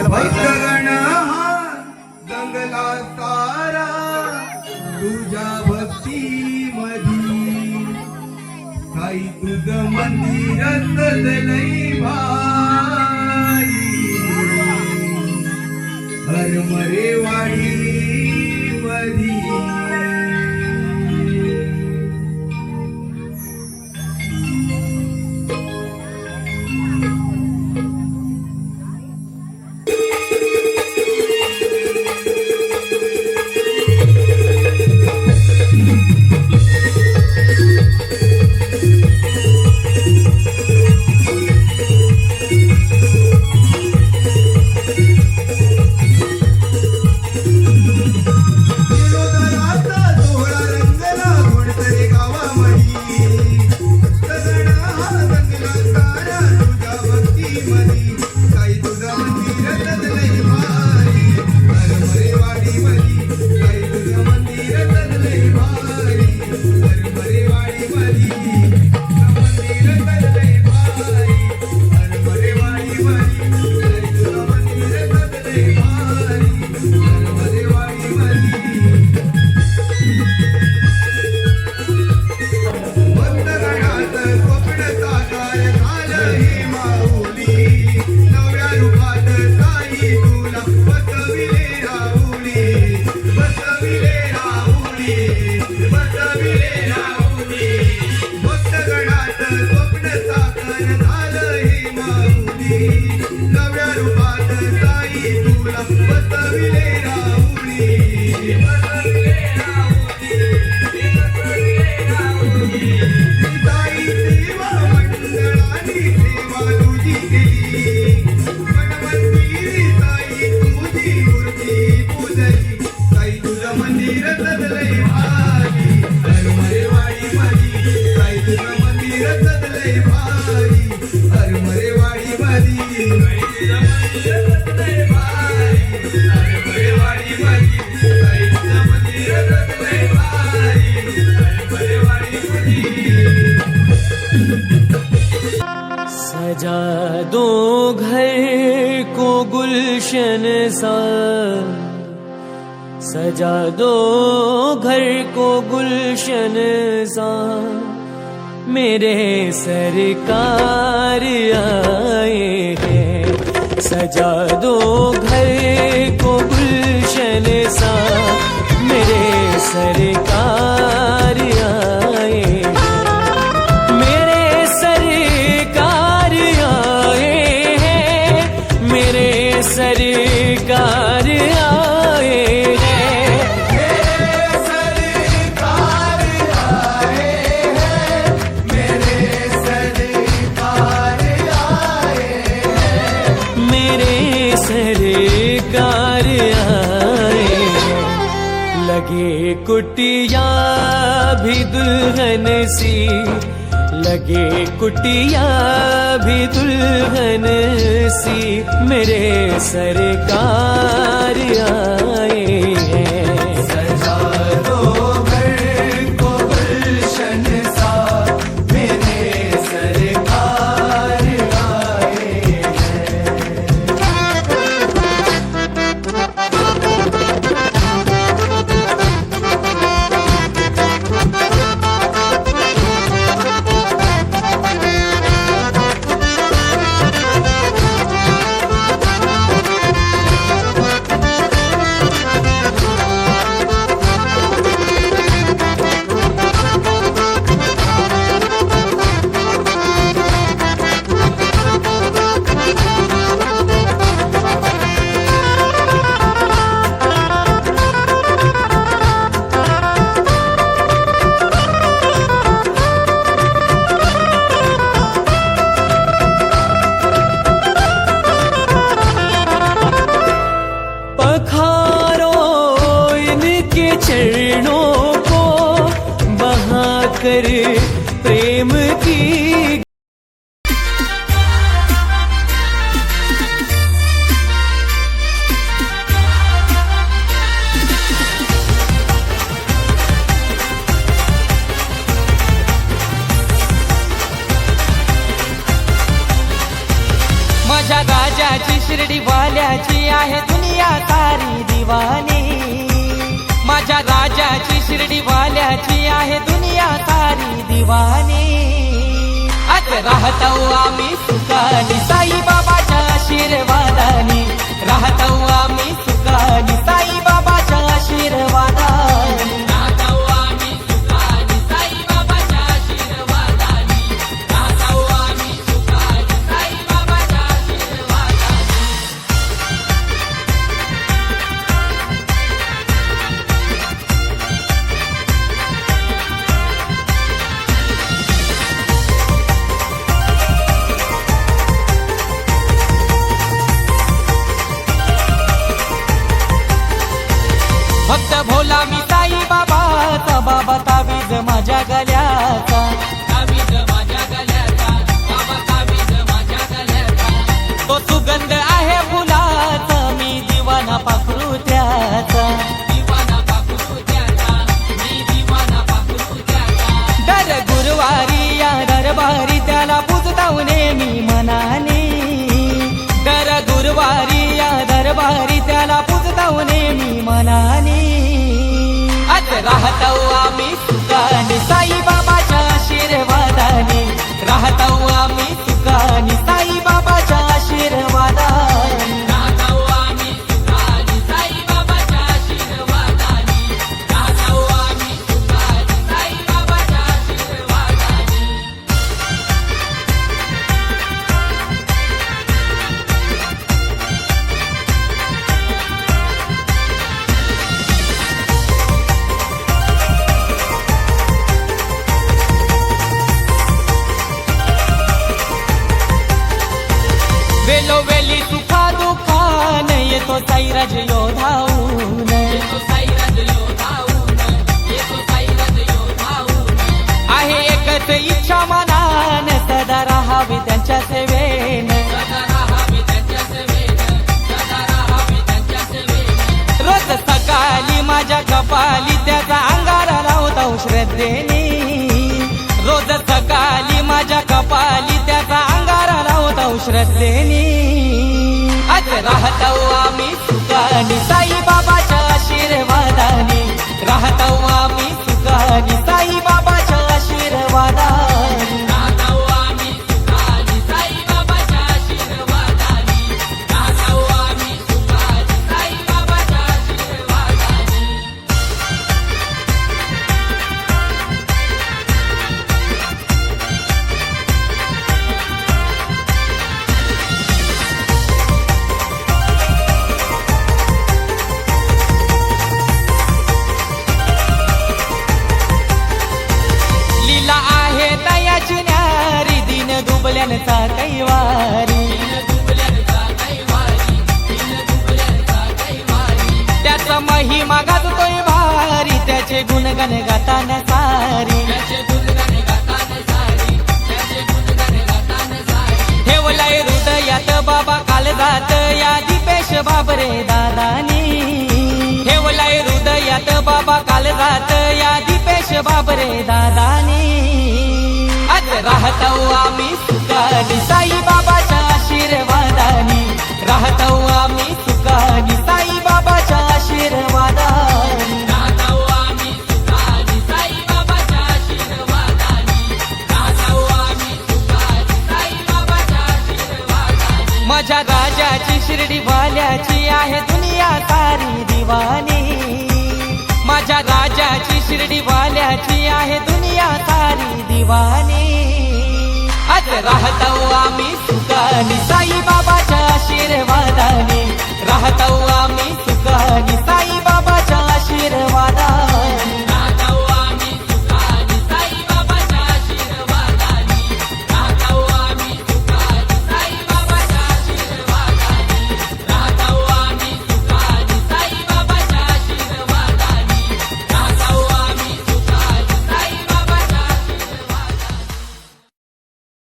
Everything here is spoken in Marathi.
भक्तगण हा जंगला सारा तुझ्या भक्ती मधी काही तुझ मंदिर सजलई भारी हरमरे वाडी मधी सजा दो घर को गुलशन सा, सजा दो घर को गुलशन सा, मेरे सरकार आए हैं। सजा दो घर को गुलशन सा, मेरे सरकार आए हैं। मेरे सरकार आए हैं, मेरे सरकार आए हैं। मेरे सरकार आए हैं, मेरे सरकार आए हैं। मेरे सरकार आए हैं। लगे कुटिया भी दुल्हन सी, लगे कुटिया भी दुल्हन सी, मेरे सरकार आए हैं। सजा दो घर को गुलशन सा, मेरे सरकार आए हैं। चरणों को बहाकर प्रेम की माझ्या गाज राजाची शिर्डी वाल्याची आहे दुनिया सारी दिवानी. माझ्या राजाची शिर्डी वाल्याची आहे दुनिया सारी दिवानी. आज राहतो आम्ही सुखानी साईबाबाच्या आशीर्वादानी. राहतो आम्ही सुखानी साईबाबाच्या आशीर्वादानी. भक्त भोला मी साई बाबाचा. बाबा तावीज माझ्या गल्याचा. तावीज माझ्या गल्याचा. बाबा तावीज माझ्या गल्याचा. तो सुगंध आहे फुलाचा. मी दिवाना पाखरू त्याचा. दिवाना पाखरू त्याचा. मी दिवाना पाखरू त्याचा. दर गुरुवारी या दरबारी त्याला पूजताव नेहमी मनाने. दर गुरुवारी या दरबारी त्याला पूजताव नेहमी मनाने. आज राहतो आम्ही सुखानी साईबाबाच्या आशीर्वादाने. राहतो आम्ही सुखानी साईबाबाच्या आशीर्वादाने. राहतो आम्ही सुखानी साईबाबाच्या आशीर्वादाने. राहतो आम्ही सुखानी साईबाबाच्या आशीर्वादाने. वेलोवेली सुखा दुखान येतो साईराज योधाऊन. येतो साईराज योधाऊन. येतो साईराज योधाऊन. आहे एकच इच्छा मनान सदा राहावे त्यांच्या सेवेन. सदा राहावे त्यांच्या सेवेन. सदा राहावे त्यांच्या सेवेन. रोज सकाळी माझ्या कपाली त्याचा अंगारा लावतो श्रद्धेने. रोज सकाळी माझ्या कपाली त्याचा अंगारा लावतो श्रद्धेने. आज राहतो आम्ही सुखानी साईबाबाच्या आशीर्वादाने. राहतो आम्ही सुखानी साईबाबाच्या आशीर्वादाने. राहतो आम्ही सुखानी साईबाबाच्या आशीर्वादाने. राहतो आम्ही सुखानी साईबाबाच्या आशीर्वादाने. लीला आहे दयाची न्यारी. दिन दुबल्यांचा कैवारी. त्याचा महिमा गाजतोय भारी. त्याचे गुणगण गाताना सारी. ठेवलाय हृदयात बाबा कालजात या दीपेश बाबरे दादानी. ठेवलाय हृदयात बाबा कालजात या दीपेश बाबरे दादानी. आज राहतो आम्ही सुखानी साईबाबाच्या आशीर्वादाने. राहतो आम्ही सुखानी साईबाबाच्या आशीर्वादाने. राहतो आम्ही सुखानी साईबाबाच्या आशीर्वादाने. राहतो आम्ही सुखानी साईबाबाच्या आशीर्वादाने. माझ्या राजाची शिर्डी वाल्याची आहे दुनिया सारी दिवानी. माझ्या राजाची शिर्डी वाल्याची आहे दुनिया सारी दिवानी. आज राहतो आम्ही सुखानी साईबाबाच्या आशीर्वादाने. राहतो आम्ही सुखानी साईबाबाच्या आशीर्वादाने.